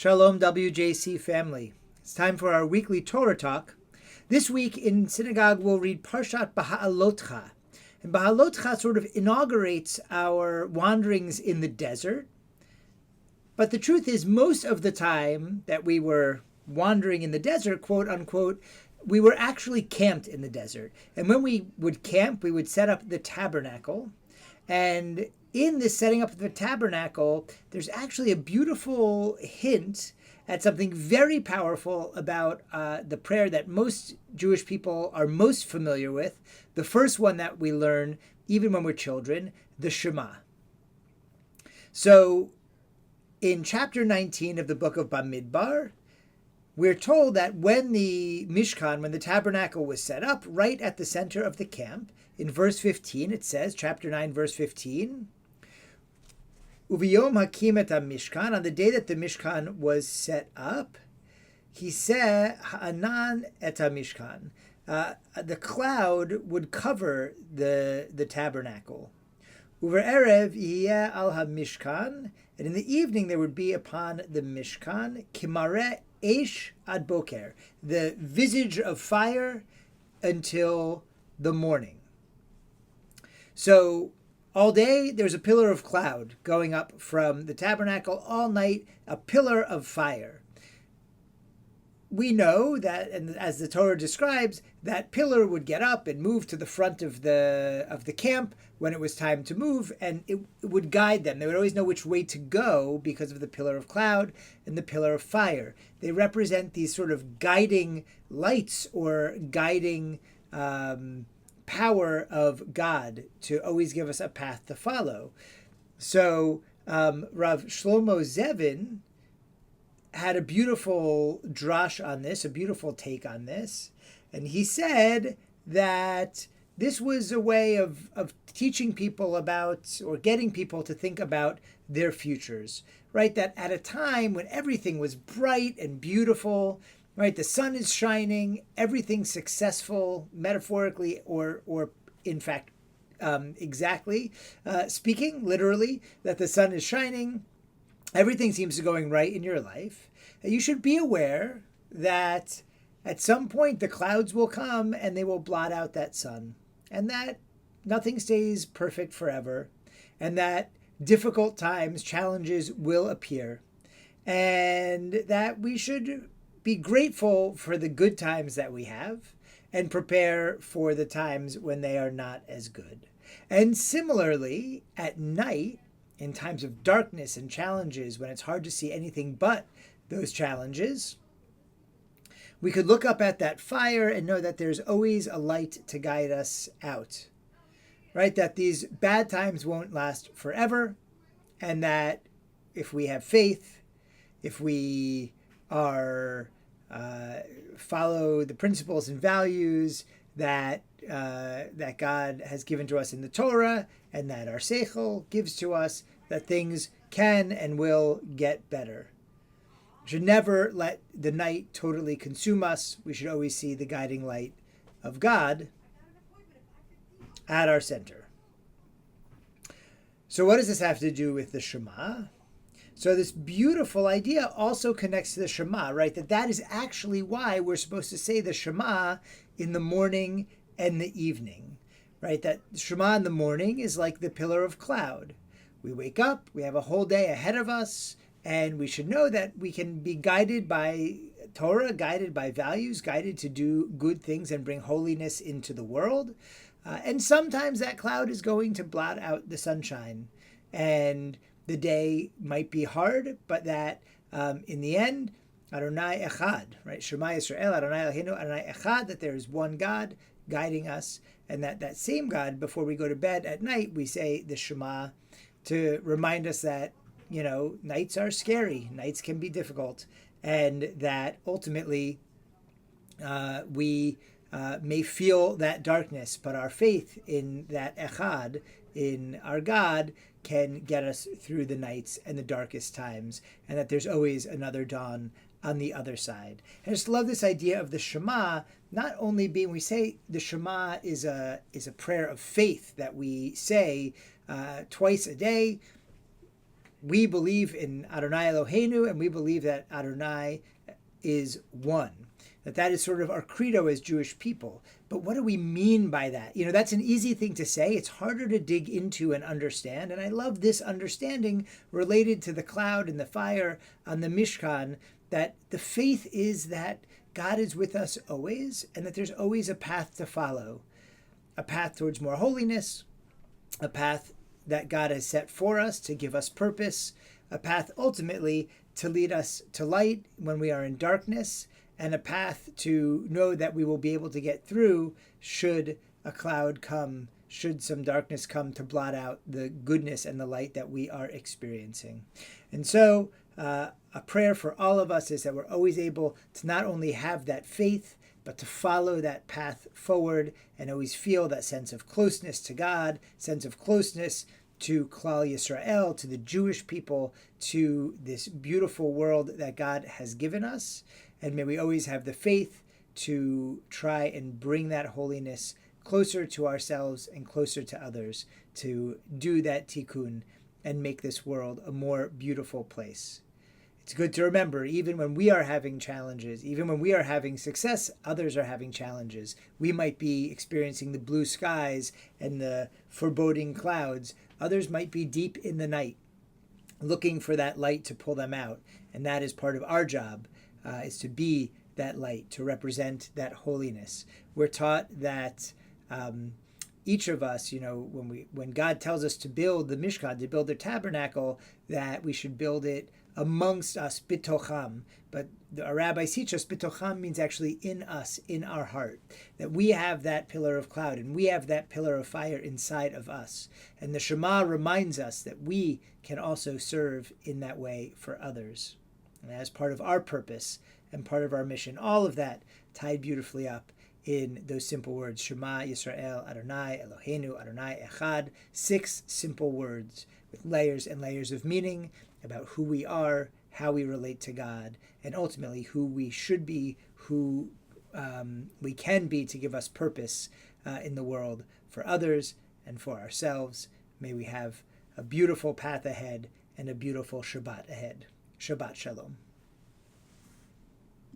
Shalom WJC family. It's time for our weekly Torah Talk. This week in synagogue we'll read Parshat Behaalotcha. And Behaalotcha sort of inaugurates our wanderings in the desert. But the truth is, most of the time that we were wandering in the desert, quote unquote, we were actually camped in the desert. And when we would camp, we would set up the tabernacle. And in this setting up of the tabernacle, there's actually a beautiful hint at something very powerful about the prayer that most Jewish people are most familiar with. The first one that we learn, even when we're children, the Shema. So in chapter 19 of the book of Bamidbar, we're told that when the Mishkan, when the tabernacle was set up right at the center of the camp, in verse 15 it says, chapter 9, verse 15, Uviyom hakim et ha-mishkan, on the day that the Mishkan was set up, he said, ha'anan et ha-mishkan, the cloud would cover the tabernacle. Uver erev yeh al ha-mishkan, and in the evening there would be upon the Mishkan, kimare Eish ad boker, the visage of fire until the morning. So all day there's a pillar of cloud going up from the tabernacle, all night a pillar of fire. We know that, and as the Torah describes, that pillar would get up and move to the front of the camp when it was time to move, and it would guide them. They would always know which way to go because of the pillar of cloud and the pillar of fire. They represent these sort of guiding lights or guiding power of God to always give us a path to follow. So Rav Shlomo Zevin had a beautiful drash on this, a beautiful take on this. And he said that this was a way of teaching people about, or getting people to think about their futures, right? That at a time when everything was bright and beautiful, right? The sun is shining, everything's successful, metaphorically or in fact, exactly speaking, literally, that the sun is shining, everything seems to be going right in your life. And you should be aware that at some point the clouds will come and they will blot out that sun, and that nothing stays perfect forever, and that difficult times, challenges will appear, and that we should be grateful for the good times that we have and prepare for the times when they are not as good. And similarly, at night, in times of darkness and challenges, when it's hard to see anything but those challenges, we could look up at that fire and know that there's always a light to guide us out, right? That these bad times won't last forever, and that if we have faith, if we are follow the principles and values that God has given to us in the Torah, and that our seichel gives to us, that things can and will get better. We should never let the night totally consume us. We should always see the guiding light of God at our center. So what does this have to do with the Shema? So this beautiful idea also connects to the Shema, right? That is actually why we're supposed to say the Shema in the morning and the evening, right? That Shema in the morning is like the pillar of cloud. We wake up, we have a whole day ahead of us, and we should know that we can be guided by Torah, guided by values, guided to do good things and bring holiness into the world. And sometimes that cloud is going to blot out the sunshine, and the day might be hard, but that in the end, Adonai Echad, right? Shema Yisrael, Adonai Eloheinu, Adonai Echad, that there is one God guiding us, and that same God, before we go to bed at night, we say the Shema to remind us that, nights are scary, nights can be difficult, and that ultimately we may feel that darkness, but our faith in that Echad, in our God, can get us through the nights and the darkest times, and that there's always another dawn on the other side. I just love this idea of the Shema, not only being, we say the Shema is a prayer of faith that we say twice a day, We believe in Adonai Eloheinu, and we believe that Adonai is one. That is sort of our credo as Jewish people. But what do we mean by that? That's an easy thing to say. It's harder to dig into and understand. And I love this understanding related to the cloud and the fire on the Mishkan, that the faith is that God is with us always, and that there's always a path to follow, a path towards more holiness, a path that God has set for us to give us purpose, a path ultimately to lead us to light when we are in darkness, and a path to know that we will be able to get through should a cloud come, should some darkness come to blot out the goodness and the light that we are experiencing. And so a prayer for all of us is that we're always able to not only have that faith, but to follow that path forward and always feel that sense of closeness to God, sense of closeness to Klal Yisrael, to the Jewish people, to this beautiful world that God has given us. And may we always have the faith to try and bring that holiness closer to ourselves and closer to others, to do that tikkun and make this world a more beautiful place. It's good to remember, even when we are having challenges, even when we are having success, others are having challenges. We might be experiencing the blue skies and the foreboding clouds. Others might be deep in the night, looking for that light to pull them out. And that is part of our job, is to be that light, to represent that holiness. We're taught that each of us, when God tells us to build the Mishkan, to build the tabernacle, that we should build it amongst us, bitocham. But our rabbis teach us bitocham means actually in us, in our heart. That we have that pillar of cloud and we have that pillar of fire inside of us. And the Shema reminds us that we can also serve in that way for others. And as part of our purpose and part of our mission, all of that tied beautifully up in those simple words, Shema Yisrael, Adonai Eloheinu, Adonai Echad. 6 simple words with layers and layers of meaning about who we are, how we relate to God, and ultimately who we should be, who we can be to give us purpose in the world for others and for ourselves. May we have a beautiful path ahead and a beautiful Shabbat ahead. Shabbat Shalom.